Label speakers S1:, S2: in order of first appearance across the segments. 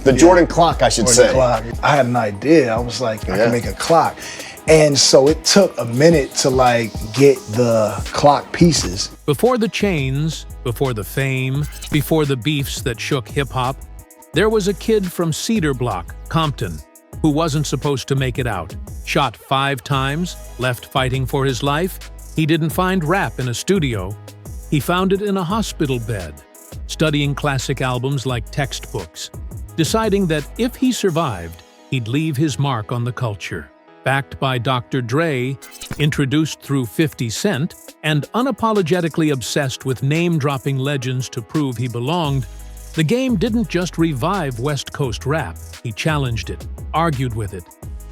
S1: The Jordan clock, I should say.
S2: Clock. I had an idea. I was like, I can make a clock. And so it took a minute to like get the clock pieces.
S3: Before the chains, before the fame, before the beefs that shook hip-hop, there was a kid from Cedar Block, Compton, who wasn't supposed to make it out. Shot 5 times, left fighting for his life. He didn't find rap in a studio. He found it in a hospital bed, studying classic albums like textbooks, deciding that if he survived, he'd leave his mark on the culture. Backed by Dr. Dre, introduced through 50 Cent, and unapologetically obsessed with name-dropping legends to prove he belonged, the Game didn't just revive West Coast rap, he challenged it, argued with it,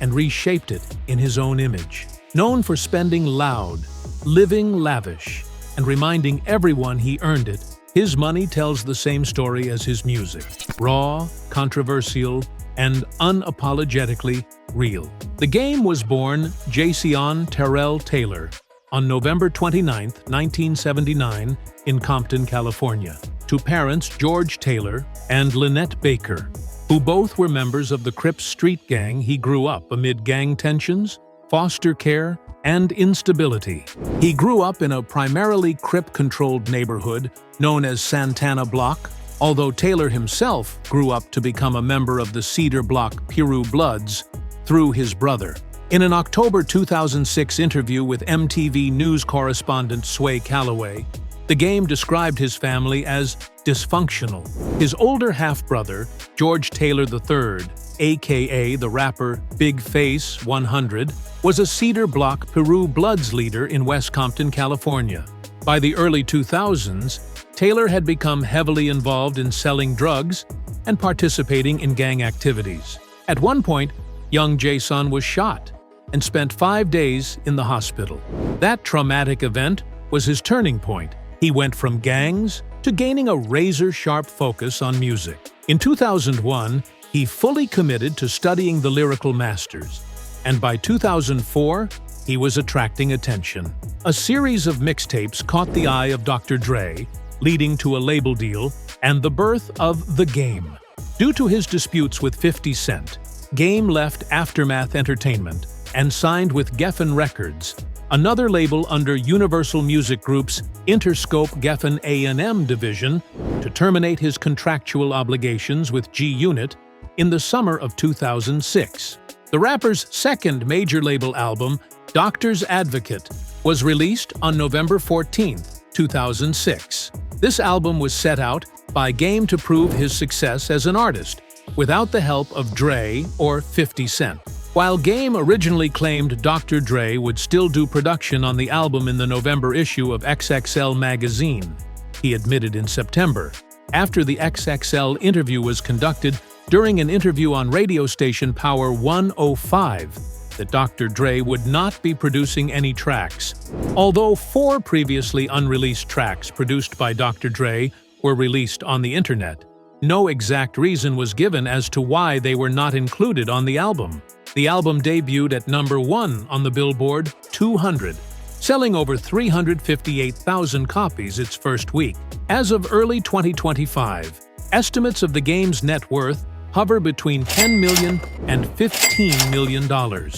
S3: and reshaped it in his own image. Known for spending loud, living lavish, and reminding everyone he earned it, his money tells the same story as his music. Raw, controversial, and unapologetically real. The Game was born Jason Terrell Taylor on November 29, 1979, in Compton, California, to parents George Taylor and Lynette Baker, who both were members of the Crips street gang. He grew up amid gang tensions, foster care, and instability. He grew up in a primarily Crip-controlled neighborhood known as Santana Block, although Taylor himself grew up to become a member of the Cedar Block Piru Bloods through his brother. In an October 2006 interview with MTV News correspondent Sway Calloway, The Game described his family as dysfunctional. His older half-brother, George Taylor III, aka the rapper Big Face 100, was a Cedar Block Piru Bloods leader in West Compton, California. By the early 2000s, Taylor had become heavily involved in selling drugs and participating in gang activities. At one point, young Jason was shot and spent 5 days in the hospital. That traumatic event was his turning point. He went from gangs to gaining a razor-sharp focus on music. In 2001, he fully committed to studying the lyrical masters, and by 2004, he was attracting attention. A series of mixtapes caught the eye of Dr. Dre, leading to a label deal and the birth of The Game. Due to his disputes with 50 Cent, Game left Aftermath Entertainment and signed with Geffen Records, another label under Universal Music Group's Interscope Geffen A&M division, to terminate his contractual obligations with G-Unit in the summer of 2006. The rapper's second major label album, Doctor's Advocate, was released on November 14, 2006. This album was set out by Game to prove his success as an artist, without the help of Dre or 50 Cent. While Game originally claimed Dr. Dre would still do production on the album in the November issue of XXL magazine, he admitted in September, after the XXL interview was conducted during an interview on radio station Power 105, that Dr. Dre would not be producing any tracks. Although 4 previously unreleased tracks produced by Dr. Dre were released on the internet, no exact reason was given as to why they were not included on the album. The album debuted at number 1 on the Billboard 200, selling over 358,000 copies its first week. As of early 2025, estimates of The Game's net worth hover between $10 million and $15 million.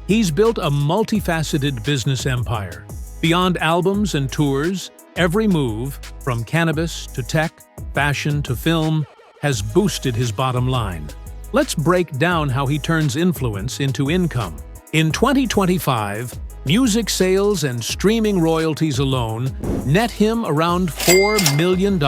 S3: He's built a multifaceted business empire. Beyond albums and tours, every move, from cannabis to tech, fashion to film, has boosted his bottom line. Let's break down how he turns influence into income. In 2025, music sales and streaming royalties alone net him around $4 million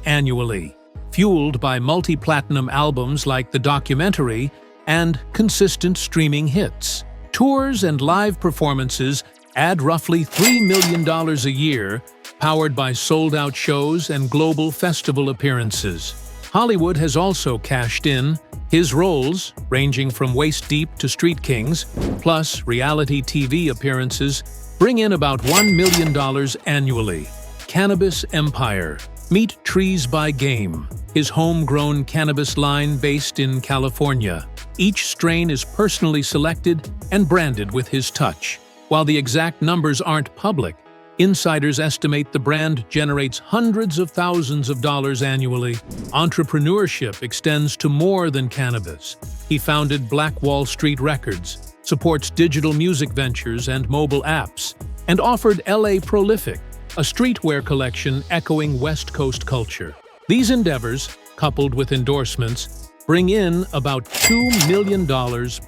S3: annually, fueled by multi-platinum albums like The Documentary and consistent streaming hits. Tours and live performances add roughly $3 million a year, powered by sold-out shows and global festival appearances. Hollywood has also cashed in. His roles, ranging from waist-deep to Street Kings, plus reality TV appearances, bring in about $1 million annually. Cannabis Empire. Meet Trees by Game, his homegrown cannabis line based in California. Each strain is personally selected and branded with his touch. While the exact numbers aren't public, Insiders estimate the brand generates hundreds of thousands of dollars annually. Entrepreneurship extends to more than cannabis. He founded Black Wall Street Records, supports digital music ventures and mobile apps, and offered LA Prolific, a streetwear collection echoing West Coast culture. These endeavors, coupled with endorsements, bring in about $2 million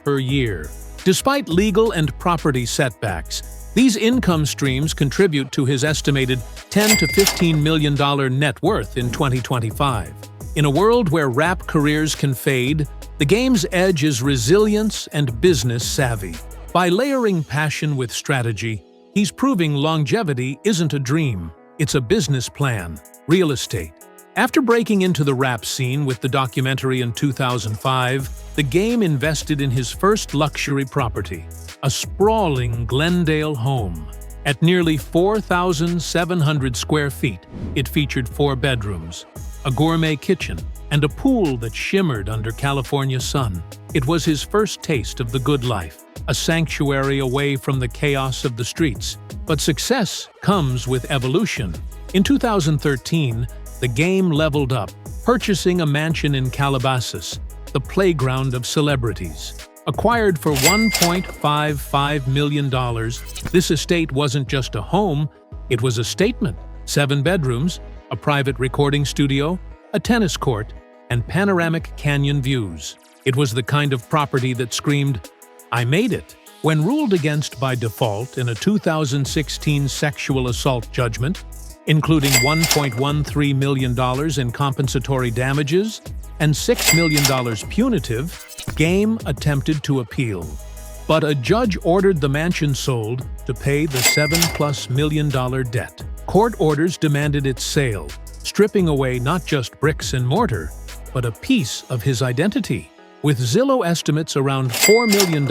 S3: per year. Despite legal and property setbacks, these income streams contribute to his estimated $10 to $15 million net worth in 2025. In a world where rap careers can fade, the game's edge is resilience and business savvy. By layering passion with strategy, he's proving longevity isn't a dream, it's a business plan. Real estate. After breaking into the rap scene with the documentary in 2005, the game invested in his first luxury property, a sprawling Glendale home. At nearly 4,700 square feet, it featured 4 bedrooms, a gourmet kitchen, and a pool that shimmered under California sun. It was his first taste of the good life, a sanctuary away from the chaos of the streets. But success comes with evolution. In 2013, the game leveled up, purchasing a mansion in Calabasas, the playground of celebrities. Acquired for $1.55 million, this estate wasn't just a home, it was a statement. 7 bedrooms, a private recording studio, a tennis court, and panoramic canyon views. It was the kind of property that screamed, "I made it." When ruled against by default in a 2016 sexual assault judgment, including $1.13 million in compensatory damages and $6 million punitive, Game attempted to appeal. But a judge ordered the mansion sold to pay the $7+ million debt. Court orders demanded its sale, stripping away not just bricks and mortar, but a piece of his identity. With Zillow estimates around $4 million,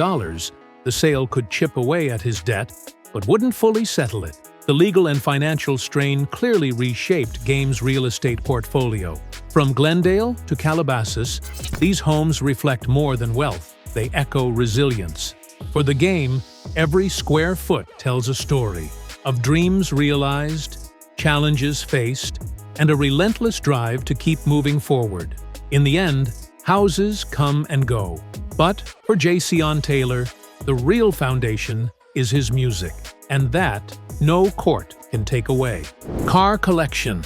S3: the sale could chip away at his debt, but wouldn't fully settle it. The legal and financial strain clearly reshaped Game's real estate portfolio. From Glendale to Calabasas, these homes reflect more than wealth, they echo resilience. For the Game, every square foot tells a story of dreams realized, challenges faced, and a relentless drive to keep moving forward. In the end, houses come and go. But for Jayceon Taylor, the real foundation is his music, and that no court can take away. Car collection.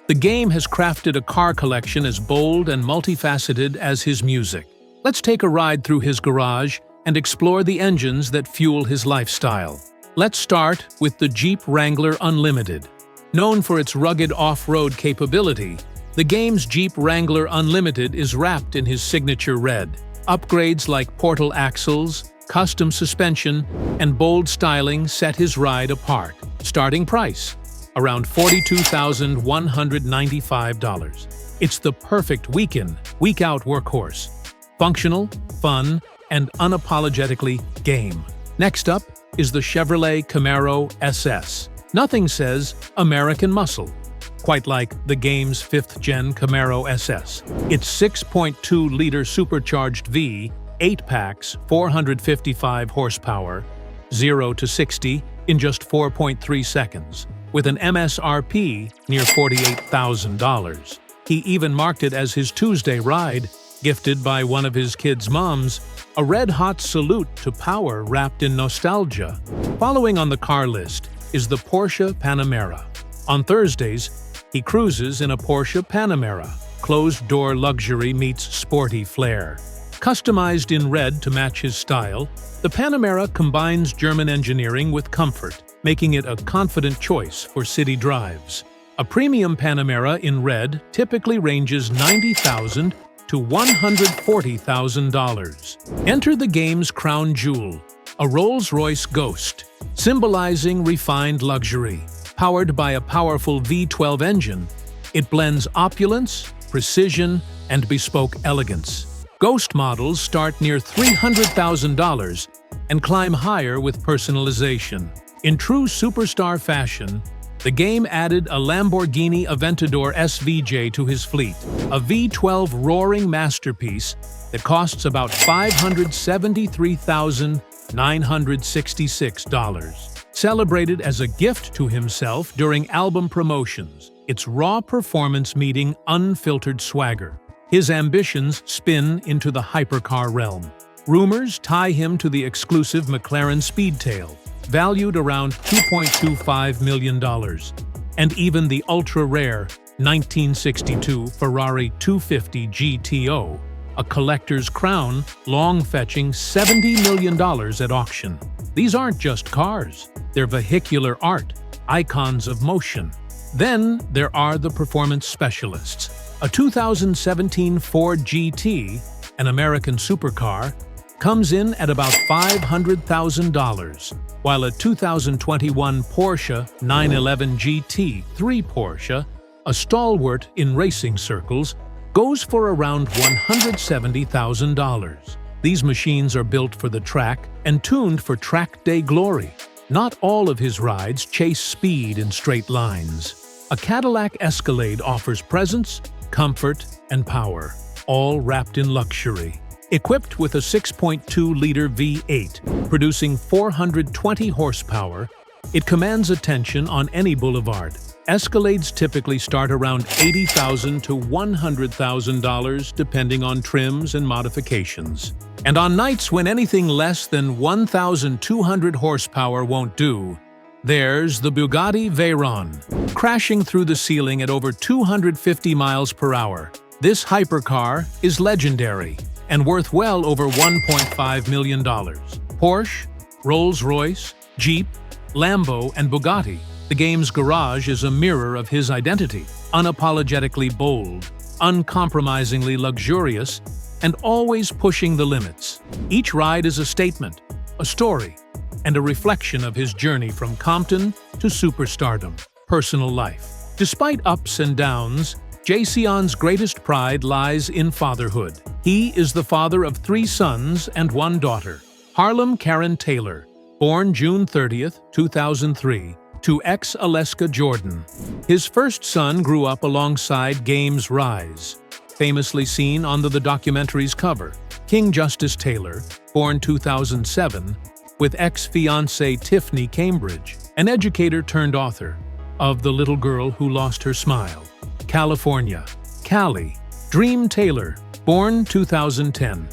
S3: The Game has crafted a car collection as bold and multifaceted as his music. Let's take a ride through his garage and explore the engines that fuel his lifestyle. Let's start with the Jeep Wrangler Unlimited. Known for its rugged off-road capability, the Game's Jeep Wrangler Unlimited is wrapped in his signature red. Upgrades like portal axles, custom suspension, and bold styling set his ride apart. Starting price: around $42,195. It's the perfect week-in, week-out workhorse. Functional, fun, and unapologetically Game. Next up is the Chevrolet Camaro SS. Nothing says American muscle quite like the Game's 5th-gen Camaro SS. Its 6.2-liter supercharged V, 8 packs, 455 horsepower, 0 to 60 in just 4.3 seconds, with an MSRP near $48,000. He even marked it as his Tuesday ride, gifted by one of his kids' moms, a red-hot salute to power wrapped in nostalgia. Following on the car list is the Porsche Panamera. On Thursdays, he cruises in a Porsche Panamera. Closed-door luxury meets sporty flair. Customized in red to match his style, the Panamera combines German engineering with comfort, making it a confident choice for city drives. A premium Panamera in red typically ranges $90,000 to $140,000. Enter the Game's crown jewel, a Rolls-Royce Ghost, symbolizing refined luxury. Powered by a powerful V12 engine, it blends opulence, precision, and bespoke elegance. Ghost models start near $300,000 and climb higher with personalization. In true superstar fashion, the Game added a Lamborghini Aventador SVJ to his fleet, a V12 roaring masterpiece that costs about $573,966. celebrated as a gift to himself during album promotions, its raw performance meeting unfiltered swagger. His ambitions spin into the hypercar realm. Rumors tie him to the exclusive McLaren Speedtail, valued around $2.25 million, and even the ultra-rare 1962 Ferrari 250 GTO, a collector's crown long fetching $70 million at auction. These aren't just cars, they're vehicular art, icons of motion. Then there are the performance specialists. A 2017 Ford GT, an American supercar, comes in at about $500,000, while a 2021 Porsche 911 GT 3 Porsche, a stalwart in racing circles, goes for around $170,000. These machines are built for the track and tuned for track day glory. Not all of his rides chase speed in straight lines. A Cadillac Escalade offers presence, comfort, and power, all wrapped in luxury. Equipped with a 6.2-liter V8, producing 420 horsepower, it commands attention on any boulevard. Escalades typically start around $80,000 to $100,000 depending on trims and modifications. And on nights when anything less than 1,200 horsepower won't do, there's the Bugatti Veyron. Crashing through the ceiling at over 250 miles per hour, this hypercar is legendary and worth well over $1.5 million. Porsche, Rolls-Royce, Jeep, Lambo, and Bugatti. The game's garage is a mirror of his identity, unapologetically bold, uncompromisingly luxurious, and always pushing the limits. Each ride is a statement, a story, and a reflection of his journey from Compton to superstardom. Personal life. Despite ups and downs, Jayceon's greatest pride lies in fatherhood. He is the father of 3 sons and 1 daughter. Harlem Karen Taylor, born June 30, 2003, to ex-Aleska Jordan. His first son grew up alongside Game's rise, famously seen on the documentary's cover. King Justice Taylor, born 2007, with ex-fiancée Tiffany Cambridge, an educator turned author of The Little Girl Who Lost Her Smile. California, Cali, Dream Taylor, born 2010,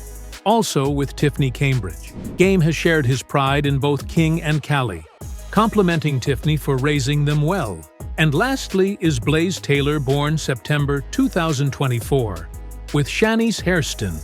S3: also with Tiffany Cambridge. Game has shared his pride in both King and Cali, complimenting Tiffany for raising them well. And lastly is Blaze Taylor, born September 2024, with Shanice Hairston,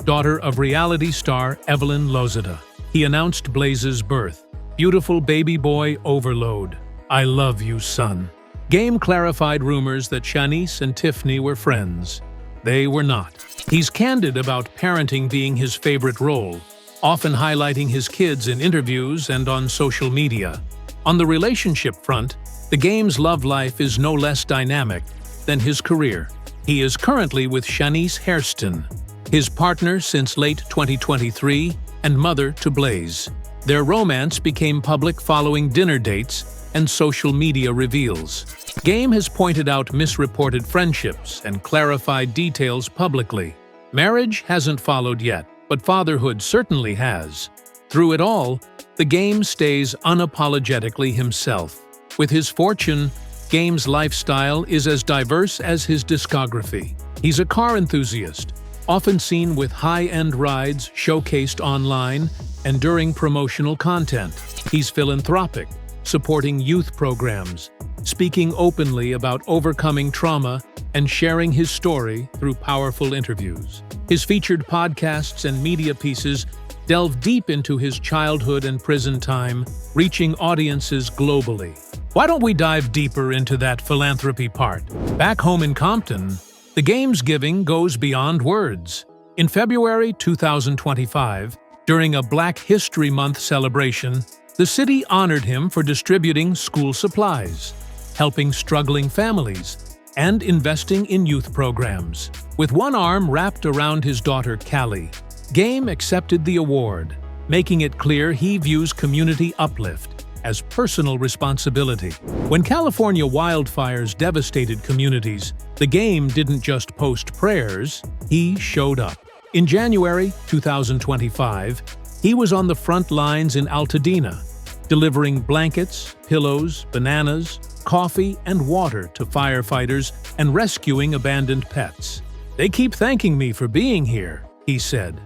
S3: daughter of reality star Evelyn Lozada. He announced Blaze's birth. Beautiful baby boy overload. I love you, son. Game clarified rumors that Shanice and Tiffany were friends. They were not. He's candid about parenting being his favorite role, often highlighting his kids in interviews and on social media. On the relationship front, the Game's love life is no less dynamic than his career. He is currently with Shanice Hairston, his partner since late 2023 and mother to Blaze. Their romance became public following dinner dates and social media reveals. Game has pointed out misreported friendships and clarified details publicly. Marriage hasn't followed yet, but fatherhood certainly has. Through it all, the Game stays unapologetically himself. With his fortune, Game's lifestyle is as diverse as his discography. He's a car enthusiast, often seen with high-end rides showcased online and during promotional content. He's philanthropic, supporting youth programs, speaking openly about overcoming trauma, and sharing his story through powerful interviews. His featured podcasts and media pieces delve deep into his childhood and prison time, reaching audiences globally. Why don't we dive deeper into that philanthropy part? Back home in Compton, the Game's giving goes beyond words. In February 2025, during a Black History Month celebration, the city honored him for distributing school supplies, helping struggling families, and investing in youth programs. With one arm wrapped around his daughter Callie, Game accepted the award, making it clear he views community uplift as personal responsibility. When California wildfires devastated communities, the Game didn't just post prayers, he showed up. In January 2025, he was on the front lines in Altadena, delivering blankets, pillows, bananas, coffee, and water to firefighters and rescuing abandoned pets. "They keep thanking me for being here," he said.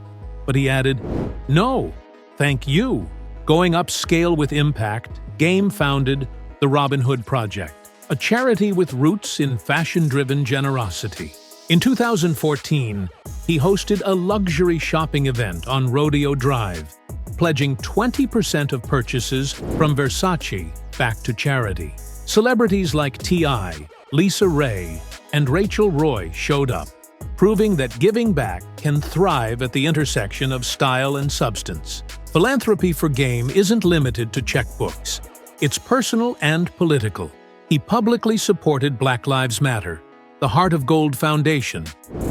S3: But he added, "No, thank you." Going upscale with impact, Game founded the Robin Hood Project, a charity with roots in fashion-driven generosity. In 2014, he hosted a luxury shopping event on Rodeo Drive, pledging 20% of purchases from Versace back to charity. Celebrities like T.I., Lisa Ray, and Rachel Roy showed up, proving that giving back can thrive at the intersection of style and substance. Philanthropy for Game isn't limited to checkbooks. It's personal and political. He publicly supported Black Lives Matter, the Heart of Gold Foundation,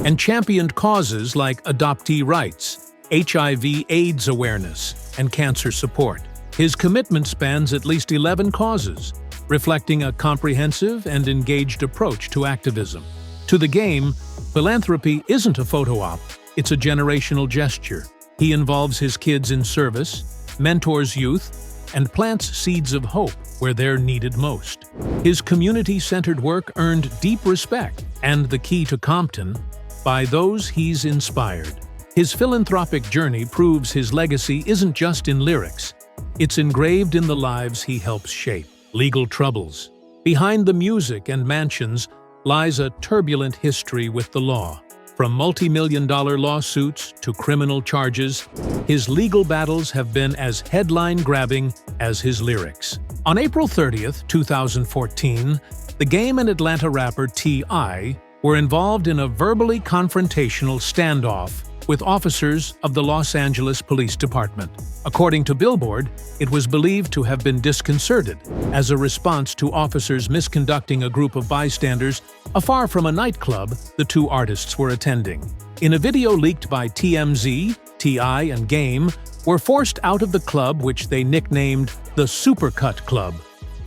S3: and championed causes like adoptee rights, HIV/AIDS awareness, and cancer support. His commitment spans at least 11 causes, reflecting a comprehensive and engaged approach to activism. To the Game, philanthropy isn't a photo op, it's a generational gesture. He involves his kids in service, mentors youth, and plants seeds of hope where they're needed most. His community-centered work earned deep respect and the key to Compton by those he's inspired. His philanthropic journey proves his legacy isn't just in lyrics. It's engraved in the lives he helps shape. Legal troubles. Behind the music and mansions lies a turbulent history with the law. From multi-million-dollar lawsuits to criminal charges, his legal battles have been as headline-grabbing as his lyrics. On April 30th, 2014, the Game and Atlanta rapper T.I. were involved in a verbally confrontational standoff with officers of the Los Angeles Police Department. According to Billboard, it was believed to have been disconcerted as a response to officers misconducting a group of bystanders afar from a nightclub the two artists were attending. In a video leaked by TMZ, T.I. and Game were forced out of the club, which they nicknamed the Supercut Club,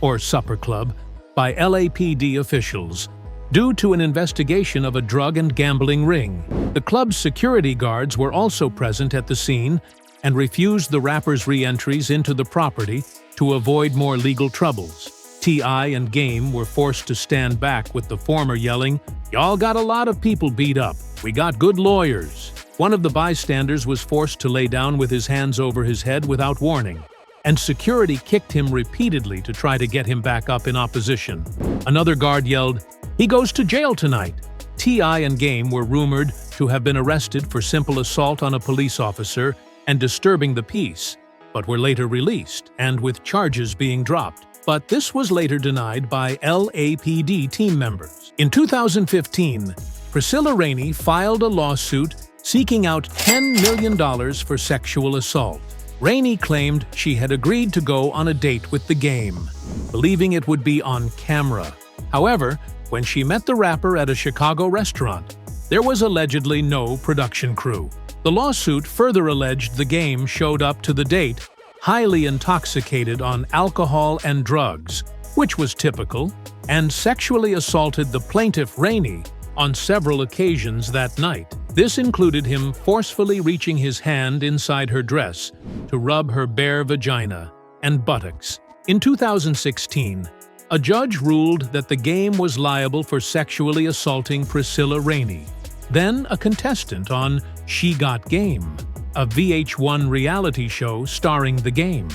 S3: or Supper Club, by LAPD officials, due to an investigation of a drug and gambling ring. The club's security guards were also present at the scene and refused the rapper's re-entries into the property to avoid more legal troubles. T.I. and Game were forced to stand back, with the former yelling, "Y'all got a lot of people beat up. We got good lawyers." One of the bystanders was forced to lay down with his hands over his head without warning, and security kicked him repeatedly to try to get him back up in opposition. Another guard yelled, "He goes to jail tonight." T.I. and Game were rumored to have been arrested for simple assault on a police officer and disturbing the peace, but were later released, and with charges being dropped. But this was later denied by LAPD team members. In 2015, Priscilla Rainey filed a lawsuit seeking out $10 million for sexual assault. Rainey claimed she had agreed to go on a date with the Game, believing it would be on camera. However, when she met the rapper at a Chicago restaurant, there was allegedly no production crew. The lawsuit further alleged the Game showed up to the date highly intoxicated on alcohol and drugs, which was typical, and sexually assaulted the plaintiff Rainey on several occasions that night. This included him forcefully reaching his hand inside her dress to rub her bare vagina and buttocks. In 2016, a judge ruled that the Game was liable for sexually assaulting Priscilla Rainey, then a contestant on She Got Game, a VH1 reality show starring the Game.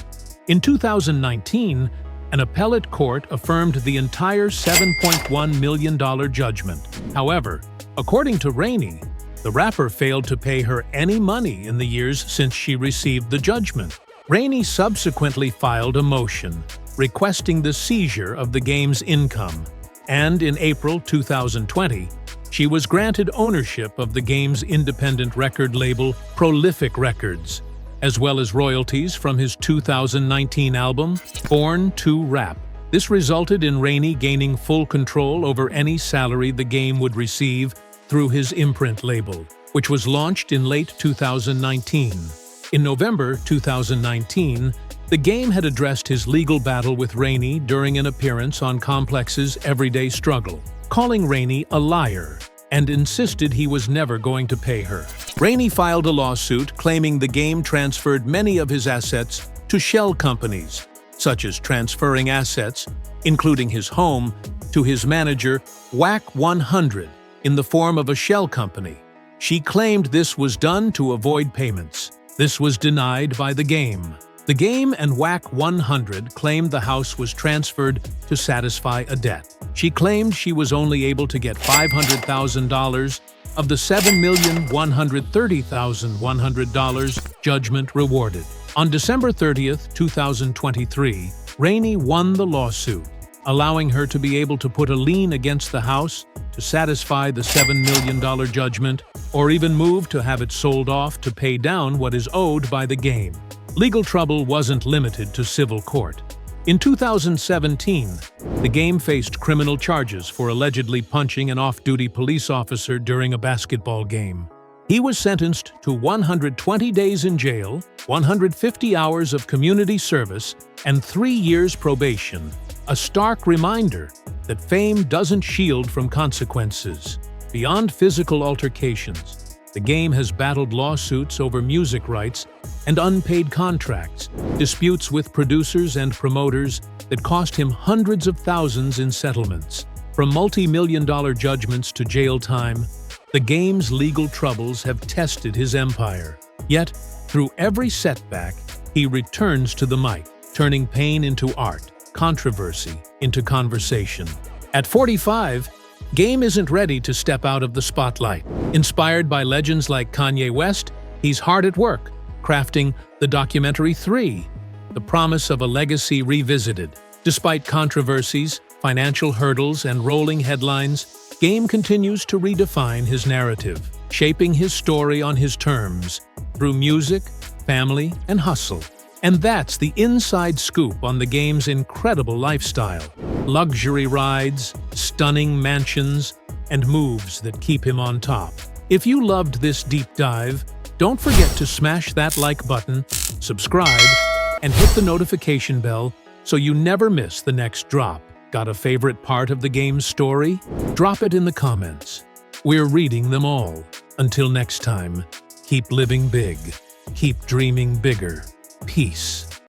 S3: In 2019, an appellate court affirmed the entire $7.1 million judgment. However, according to Rainey, the rapper failed to pay her any money in the years since she received the judgment. Rainey subsequently filed a motion requesting the seizure of the Game's income, and in April 2020, she was granted ownership of the Game's independent record label Prolific Records, as well as royalties from his 2019 album, Born to Rap. This resulted in Rainey gaining full control over any salary the Game would receive through his imprint label, which was launched in late 2019. In November 2019, the Game had addressed his legal battle with Rainey during an appearance on Complex's Everyday Struggle, calling Rainey a liar, and insisted he was never going to pay her. Rainey filed a lawsuit claiming the Game transferred many of his assets to shell companies, such as transferring assets, including his home, to his manager, whack 100, in the form of a shell company. She claimed this was done to avoid payments. This was denied by the game. The game and whack 100 claimed the house was transferred to satisfy a debt. She claimed she was only able to get $500,000 of the $7,130,100 judgment rewarded. On December 30th, 2023, Rainey won the lawsuit, allowing her to be able to put a lien against the house to satisfy the $7 million judgment, or even move to have it sold off to pay down what is owed by the game. Legal trouble wasn't limited to civil court. In 2017, the game faced criminal charges for allegedly punching an off-duty police officer during a basketball game. He was sentenced to 120 days in jail, 150 hours of community service, and 3 years probation. A stark reminder that fame doesn't shield from consequences. Beyond physical altercations, the game has battled lawsuits over music rights and unpaid contracts, disputes with producers and promoters that cost him hundreds of thousands in settlements. From multi-million-dollar judgments to jail time, the game's legal troubles have tested his empire. Yet, through every setback, he returns to the mic, turning pain into art, controversy into conversation. At 45, Game isn't ready to step out of the spotlight. Inspired by legends like Kanye West, he's hard at work, crafting the documentary 3, the promise of a legacy revisited. Despite controversies, financial hurdles, and rolling headlines, Game continues to redefine his narrative, shaping his story on his terms, through music, family, and hustle. And that's the inside scoop on the game's incredible lifestyle. Luxury rides, stunning mansions, and moves that keep him on top. If you loved this deep dive, don't forget to smash that like button, subscribe, and hit the notification bell so you never miss the next drop. Got a favorite part of the game's story? Drop it in the comments. We're reading them all. Until next time, keep living big, keep dreaming bigger. Peace.